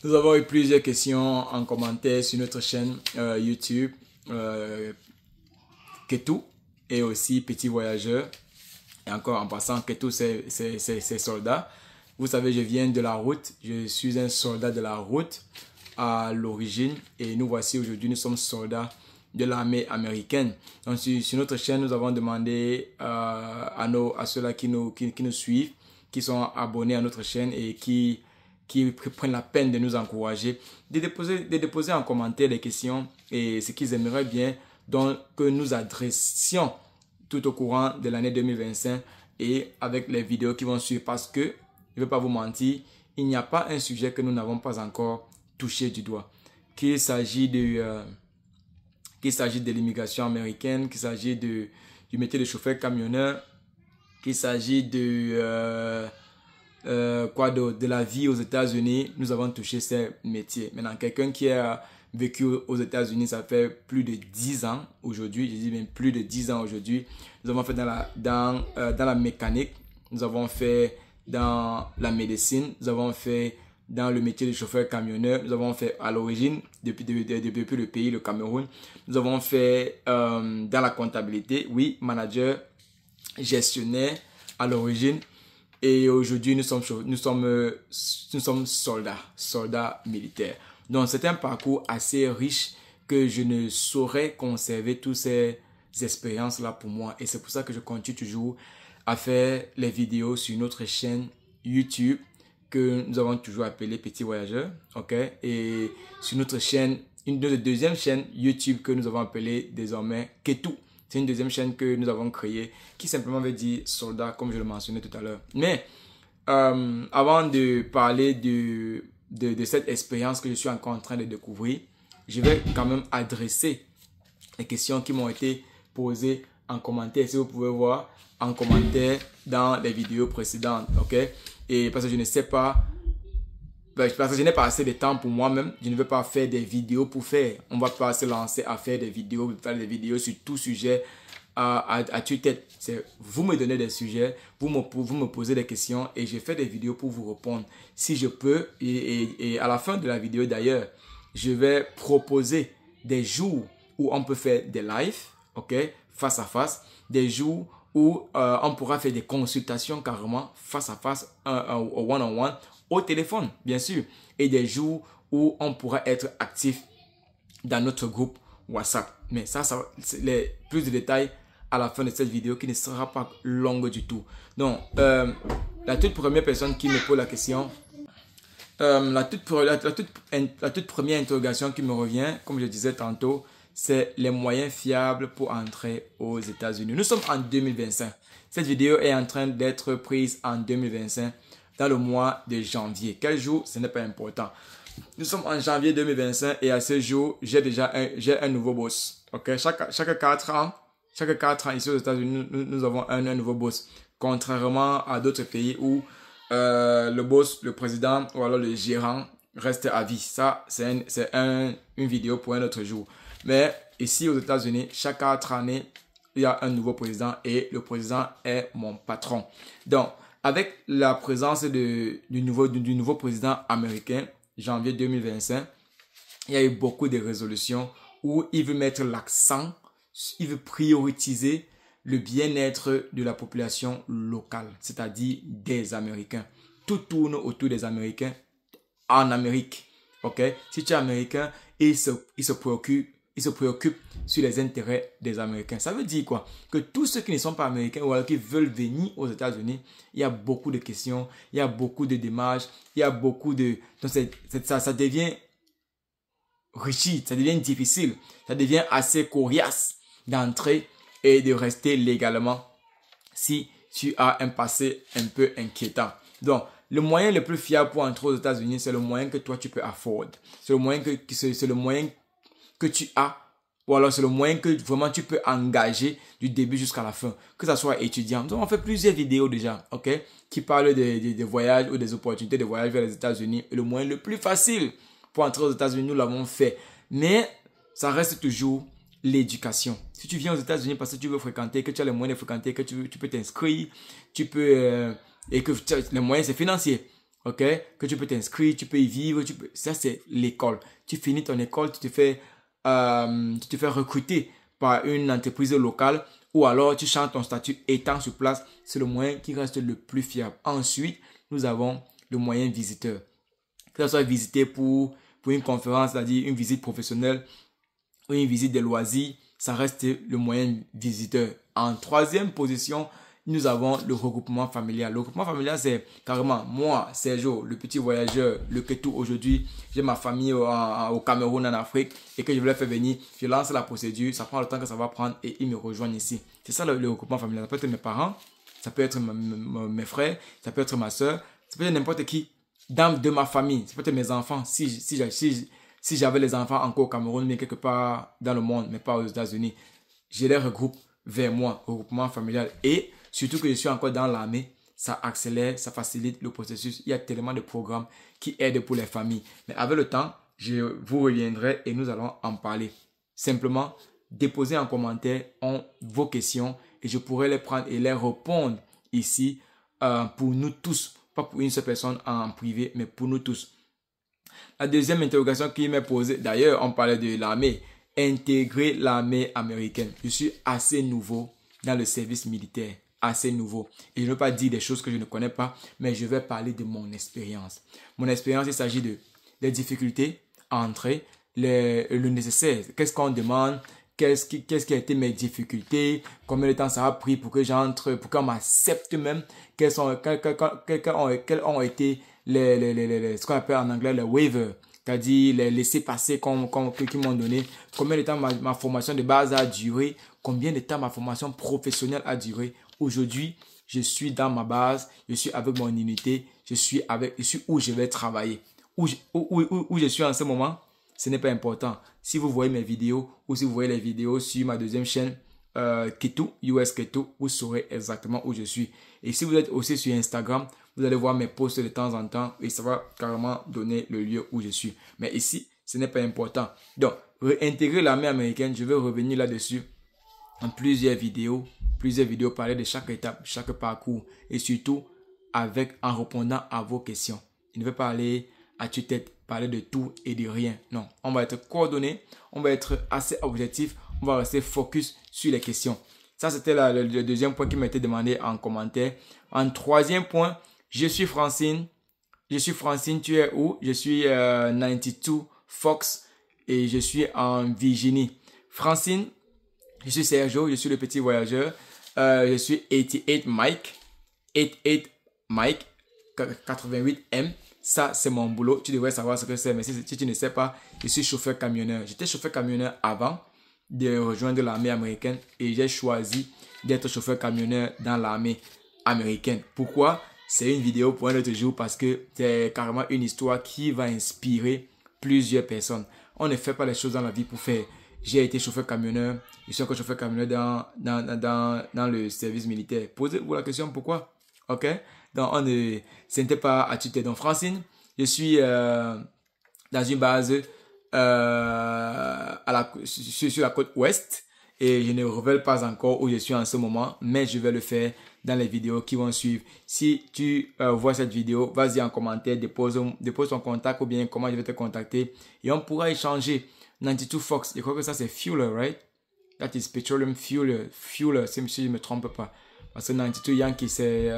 Nous avons eu plusieurs questions en commentaire sur notre chaîne YouTube Ketou et aussi Petit Voyageur. Et encore en passant, Ketou c'est soldat. Vous savez, je viens de la route. Je suis un soldat de la route à l'origine. Et nous voici aujourd'hui, nous sommes soldats de l'armée américaine. Donc sur notre chaîne, nous avons demandé à ceux-là qui nous suivent, qui sont abonnés à notre chaîne et qui prennent la peine de nous encourager, de déposer en commentaire les questions et ce qu'ils aimeraient bien donc, que nous adressions tout au courant de l'année 2025 et avec les vidéos qui vont suivre, parce que, je ne vais pas vous mentir, il n'y a pas un sujet que nous n'avons pas encore touché du doigt. Qu'il s'agit de l'immigration américaine, qu'il s'agit du métier de chauffeur camionneur, qu'il s'agit de la vie aux États-Unis, nous avons touché ces métiers. Maintenant, quelqu'un qui a vécu aux États-Unis, ça fait plus de 10 ans aujourd'hui, je dis même plus de 10 ans aujourd'hui. Nous avons fait dans la mécanique, nous avons fait dans la médecine, nous avons fait dans le métier de chauffeur camionneur, nous avons fait à l'origine, depuis le pays, le Cameroun, nous avons fait dans la comptabilité, oui, manager, gestionnaire à l'origine. Et aujourd'hui, nous sommes soldats militaires. Donc, c'est un parcours assez riche que je ne saurais conserver toutes ces expériences-là pour moi. Et c'est pour ça que je continue toujours à faire les vidéos sur notre chaîne YouTube que nous avons toujours appelée Petit Voyageur. Ok? Et sur notre chaîne, notre deuxième chaîne YouTube que nous avons appelée désormais Ketou. C'est une deuxième chaîne que nous avons créée qui simplement veut dire soldat, comme je le mentionnais tout à l'heure. Mais avant de parler de cette expérience que je suis encore en train de découvrir, je vais quand même adresser les questions qui m'ont été posées en commentaire. Si vous pouvez voir en commentaire dans les vidéos précédentes. Ok? Et parce que je ne sais pas, parce que je n'ai pas assez de temps pour moi-même, je ne veux pas faire des vidéos pour faire. On ne va pas se lancer à faire des vidéos sur tout sujet à tue-tête. Vous me donnez des sujets, vous me posez des questions et je fais des vidéos pour vous répondre. Si je peux, et à la fin de la vidéo d'ailleurs, je vais proposer des jours où on peut faire des lives, ok, face à face, des jours où on pourra faire des consultations carrément face à face, one-on-one, au téléphone, bien sûr, et des jours où on pourra être actif dans notre groupe WhatsApp. Mais ça c'est plus de détails à la fin de cette vidéo qui ne sera pas longue du tout. Donc, la toute première personne qui me pose la question, la toute première interrogation qui me revient, comme je disais tantôt, c'est les moyens fiables pour entrer aux États-Unis. Nous sommes en 2025. Cette vidéo est en train d'être prise en 2025. Dans le mois de janvier. Quel jour? Ce n'est pas important. Nous sommes en janvier 2025 et à ce jour, j'ai un nouveau boss. Ok? Chaque 4 ans ici aux États-Unis, nous avons un nouveau boss. Contrairement à d'autres pays où le boss, le président ou alors le gérant reste à vie. Ça, c'est une vidéo pour un autre jour. Mais ici aux États-Unis, chaque 4 années, il y a un nouveau président et le président est mon patron. Donc, avec la présence du nouveau président américain, janvier 2025, il y a eu beaucoup de résolutions où il veut mettre l'accent, il veut prioriser le bien-être de la population locale, c'est-à-dire des Américains. Tout tourne autour des Américains en Amérique. Ok? Si tu es Américain, il se préoccupe sur les intérêts des Américains. Ça veut dire quoi? Que tous ceux qui ne sont pas américains ou alors qui veulent venir aux États-Unis, il y a beaucoup de questions, il y a beaucoup de démarches, il y a beaucoup de... Donc ça devient rigide, ça devient difficile, ça devient assez coriace d'entrer et de rester légalement si tu as un passé un peu inquiétant. Donc, le moyen le plus fiable pour entrer aux États-Unis, c'est le moyen que toi tu peux afford. C'est le moyen que tu as, ou alors c'est le moyen que vraiment tu peux engager du début jusqu'à la fin, que ça soit étudiant. Donc, on fait plusieurs vidéos déjà, ok, qui parlent des voyages ou des opportunités de voyage vers les États-Unis. Et le moyen le plus facile pour entrer aux États-Unis, nous l'avons fait. Mais ça reste toujours l'éducation. Si tu viens aux États-Unis parce que tu veux fréquenter, que tu as les moyens de fréquenter, que tu peux t'inscrire, tu peux, et que les moyens c'est financier. ok, que tu peux t'inscrire, tu peux y vivre, ça c'est l'école. Tu finis ton école, tu te fais recruter par une entreprise locale ou alors tu changes ton statut étant sur place. C'est le moyen qui reste le plus fiable. Ensuite, nous avons le moyen visiteur. Que ce soit visiter pour une conférence, c'est-à-dire une visite professionnelle ou une visite de loisirs, ça reste le moyen visiteur. En troisième position, nous avons le regroupement familial. Le regroupement familial, c'est carrément moi, Sergio, le petit voyageur, le Ketou aujourd'hui. J'ai ma famille au Cameroun, en Afrique, et que je voulais faire venir. Je lance la procédure, ça prend le temps que ça va prendre et ils me rejoignent ici. C'est ça le regroupement familial. Ça peut être mes parents, ça peut être mes frères, ça peut être ma soeur, ça peut être n'importe qui de ma famille. Ça peut être mes enfants. Si j'avais les enfants encore au Cameroun, mais quelque part dans le monde, mais pas aux États-Unis, je les regroupe vers moi, regroupement familial. Et surtout que je suis encore dans l'armée, ça accélère, ça facilite le processus. Il y a tellement de programmes qui aident pour les familles. Mais avec le temps, je vous reviendrai et nous allons en parler. Simplement, déposez en commentaire vos questions et je pourrai les prendre et les répondre ici pour nous tous. Pas pour une seule personne en privé, mais pour nous tous. La deuxième interrogation qui m'est posée, d'ailleurs, on parlait de l'armée. Intégrer l'armée américaine. Je suis assez nouveau dans le service militaire. Assez nouveau. Et je ne veux pas dire des choses que je ne connais pas, mais je vais parler de mon expérience. Mon expérience, il s'agit des difficultés à entrer, le nécessaire. Qu'est-ce qu'on demande? Qu'est-ce qui a été mes difficultés? Combien de temps ça a pris pour que j'entre, pour qu'on m'accepte même? Quels ont été ce qu'on appelle en anglais les waivers, c'est-à-dire les laissez-passer qu'ils m'ont donné? Combien de temps ma formation de base a duré? Combien de temps ma formation professionnelle a duré? Aujourd'hui, je suis dans ma base, je suis avec mon unité, je suis où je vais travailler. Où je suis en ce moment, ce n'est pas important. Si vous voyez mes vidéos ou si vous voyez les vidéos sur ma deuxième chaîne, Ketou, US Ketou, vous saurez exactement où je suis. Et si vous êtes aussi sur Instagram, vous allez voir mes posts de temps en temps et ça va carrément donner le lieu où je suis. Mais ici, ce n'est pas important. Donc, réintégrer l'armée américaine, je vais revenir là-dessus en plusieurs vidéos parler de chaque étape, chaque parcours et surtout en répondant à vos questions. Je ne vais pas aller à tue-tête, parler de tout et de rien. Non, on va être coordonné, on va être assez objectif, on va rester focus sur les questions. Ça, c'était le deuxième point qui m'a été demandé en commentaire. En troisième point, je suis Francine, tu es où? Je suis 92 Fox et je suis en Virginie. Francine, je suis Sergio, je suis le petit voyageur. Je suis 88 Mike, 88M. Ça, c'est mon boulot. Tu devrais savoir ce que c'est. Mais si tu ne sais pas, je suis chauffeur camionneur. J'étais chauffeur camionneur avant de rejoindre l'armée américaine. Et j'ai choisi d'être chauffeur camionneur dans l'armée américaine. Pourquoi? C'est une vidéo pour un autre jour parce que c'est carrément une histoire qui va inspirer plusieurs personnes. On ne fait pas les choses dans la vie pour faire. J'ai été chauffeur camionneur. Je suis encore chauffeur camionneur dans le service militaire. Posez-vous la question pourquoi. Ok? Donc, ce n'était pas à tuer. Donc, Francine, je suis dans une base sur la côte ouest. Et je ne révèle pas encore où je suis en ce moment. Mais je vais le faire dans les vidéos qui vont suivre. Si tu vois cette vidéo, vas-y en commentaire, dépose ton contact ou bien comment je vais te contacter. Et on pourra échanger. 92 Fox, je crois que ça c'est Fueler, right? That is Petroleum Fueler, si je ne me trompe pas. Parce que 92 Yankee c'est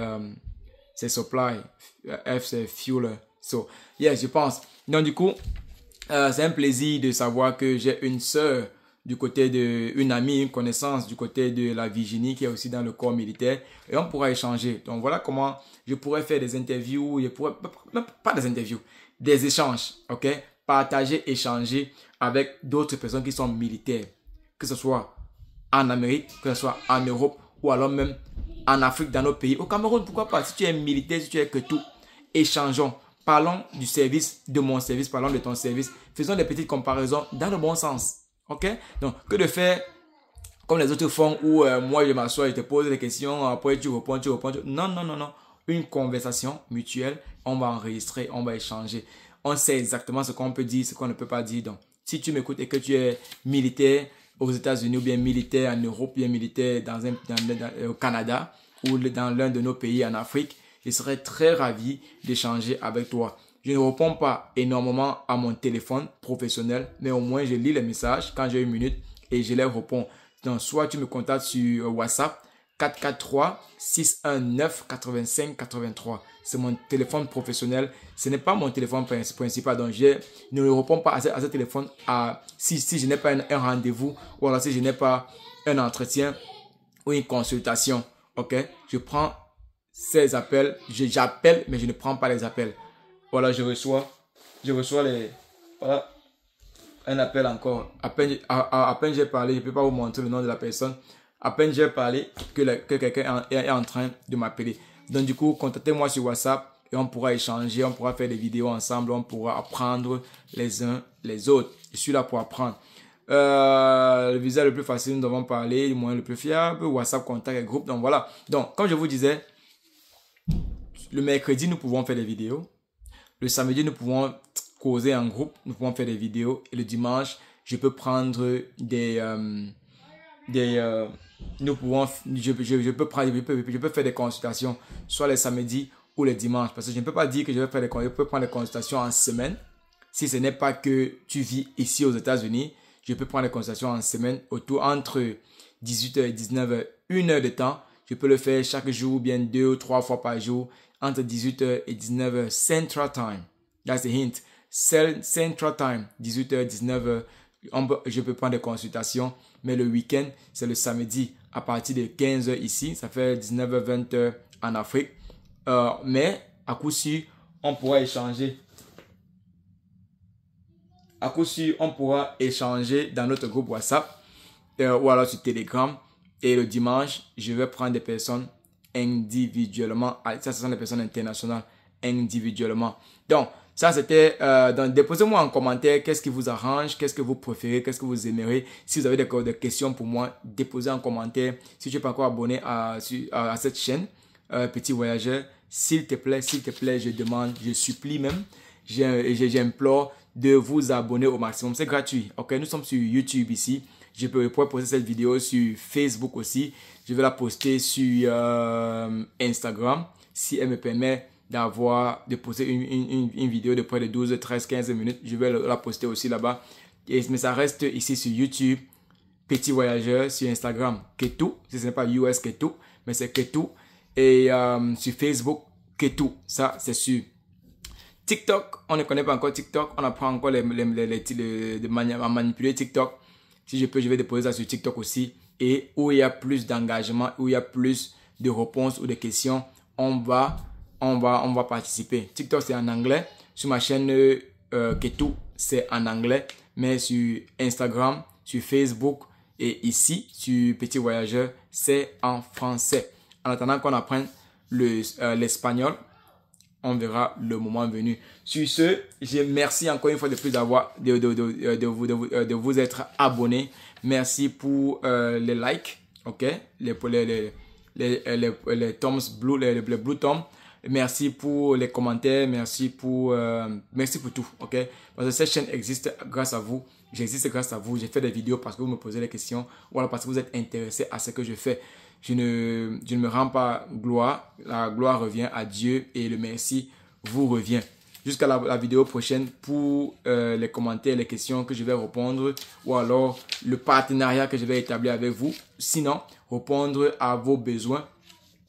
Supply, F c'est Fueler. So, yeah, je pense. Donc du coup, c'est un plaisir de savoir que j'ai une sœur du côté une amie, une connaissance du côté de la Virginie qui est aussi dans le corps militaire et on pourra échanger. Donc voilà comment je pourrais faire des interviews, pas des interviews, des échanges, ok? Partager, échanger avec d'autres personnes qui sont militaires, que ce soit en Amérique, que ce soit en Europe ou alors même en Afrique, dans nos pays. Au Cameroun, pourquoi pas? Si tu es militaire, si tu es que tout, échangeons. Parlons du service, de mon service, parlons de ton service. Faisons des petites comparaisons dans le bon sens. Ok? Donc, que de faire comme les autres font où moi je m'assois et te pose des questions, après tu réponds. Non, non, non, non. Une conversation mutuelle, on va enregistrer, on va échanger. On sait exactement ce qu'on peut dire, ce qu'on ne peut pas dire. Donc, si tu m'écoutes et que tu es militaire aux États-Unis ou bien militaire en Europe, bien militaire au Canada ou dans l'un de nos pays en Afrique, Je serai très ravi d'échanger avec toi. Je ne réponds pas énormément à mon téléphone professionnel, mais au moins je lis les messages quand j'ai une minute et je les réponds. Donc, soit tu me contactes sur WhatsApp 443-619-8583. C'est mon téléphone professionnel. Ce n'est pas mon téléphone principal. Donc, je ne réponds pas à ce téléphone si je n'ai pas un rendez-vous ou alors si je n'ai pas un entretien ou une consultation. Ok? Je prends ces appels. J'appelle, mais je ne prends pas les appels. Voilà, je reçois les... Voilà, un appel encore. À peine j'ai parlé, je ne peux pas vous montrer le nom de la personne. À peine j'ai parlé que quelqu'un est en train de m'appeler. Donc du coup, contactez-moi sur WhatsApp et on pourra échanger, on pourra faire des vidéos ensemble, on pourra apprendre les uns les autres. Je suis là pour apprendre. Le visa le plus facile, nous devons parler, le moyen le plus fiable, WhatsApp, contact et groupe. Donc voilà. Donc, comme je vous disais, le mercredi, nous pouvons faire des vidéos. Le samedi, nous pouvons causer en groupe, nous pouvons faire des vidéos. Et le dimanche, je peux prendre je peux faire des consultations, soit les samedis ou les dimanches. Parce que je ne peux pas dire que je peux prendre des consultations en semaine. Si ce n'est pas que tu vis ici aux États-Unis, je peux prendre des consultations en semaine entre 18h et 19h, 1 heure de temps. Je peux le faire chaque jour, bien 2 ou 3 fois par jour, entre 18h et 19h Central Time. That's the hint. Central Time, 18h, 19h, je peux prendre des consultations. Mais le week-end, c'est le samedi à partir de 15h ici. Ça fait 19h, 20h en Afrique. Mais à coup sûr, on pourra échanger. À coup sûr, on pourra échanger dans notre groupe WhatsApp ou alors sur Telegram. Et le dimanche, je vais prendre des personnes individuellement. Ça, ce sont des personnes internationales individuellement. Donc, ça, c'était... déposez-moi en commentaire qu'est-ce qui vous arrange, qu'est-ce que vous préférez, qu'est-ce que vous aimeriez. Si vous avez des questions pour moi, déposez en commentaire. Si tu n'es pas encore abonné à cette chaîne, Petit Voyageur, s'il te plaît, je demande, je supplie même, j'implore de vous abonner au maximum. C'est gratuit. Ok, nous sommes sur YouTube ici. Je pourrais poster cette vidéo sur Facebook aussi. Je vais la poster sur Instagram si elle me permet de poster une vidéo de près de 12, 13, 15 minutes. Je vais la poster aussi là-bas. Mais ça reste ici sur YouTube, Petit Voyageur, sur Instagram, Ketou. Ce n'est pas US Ketou, mais c'est Ketou. Et sur Facebook, Ketou. Ça, c'est sûr. TikTok, on ne connaît pas encore TikTok. On apprend encore à manipuler TikTok. Si je peux, je vais déposer ça sur TikTok aussi. Et où il y a plus d'engagement, où il y a plus de réponses ou de questions, on va participer. TikTok, c'est en anglais. Sur ma chaîne Ketou, c'est en anglais. Mais sur Instagram, sur Facebook et ici, sur Petit Voyageur, c'est en français. En attendant qu'on apprenne l'espagnol, on verra le moment venu. Sur ce, je merci encore une fois de plus de vous être abonné. Merci pour les likes, ok, les thumbs blue, les blue thumbs. Merci pour les commentaires, merci pour tout, ok. Parce que cette chaîne existe grâce à vous. J'existe grâce à vous. J'ai fait des vidéos parce que vous me posez des questions ou alors parce que vous êtes intéressé à ce que je fais. Je ne me rends pas gloire. La gloire revient à Dieu et le merci vous revient. Jusqu'à la vidéo prochaine pour les commentaires, les questions que je vais répondre ou alors le partenariat que je vais établir avec vous. Sinon, répondre à vos besoins.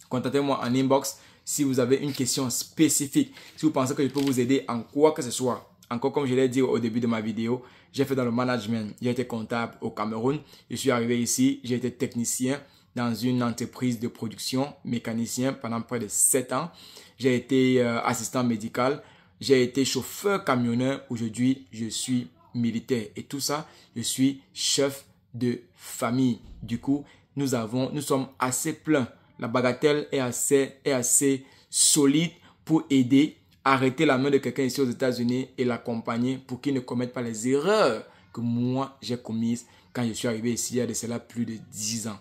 Contactez-moi en inbox si vous avez une question spécifique. Si vous pensez que je peux vous aider en quoi que ce soit. Encore comme je l'ai dit au début de ma vidéo, j'ai fait dans le management. J'ai été comptable au Cameroun. Je suis arrivé ici, j'ai été technicien dans une entreprise de production, mécanicien pendant près de 7 ans. J'ai été assistant médical. J'ai été chauffeur camionneur. Aujourd'hui, je suis militaire. Et tout ça, je suis chef de famille. Du coup, nous sommes assez pleins. La bagatelle est assez solide pour aider, arrêter la main de quelqu'un ici aux États-Unis et l'accompagner pour qu'il ne commette pas les erreurs que moi j'ai commises quand je suis arrivé ici il y a de cela plus de 10 ans.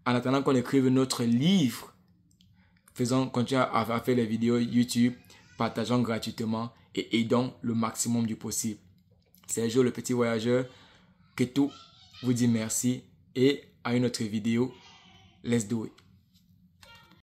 En attendant qu'on écrive notre livre, continuons à faire les vidéos YouTube, partageons gratuitement et aidons le maximum du possible. Sergio le Petit Voyageur, Ketou vous dit merci et à une autre vidéo. Let's do it.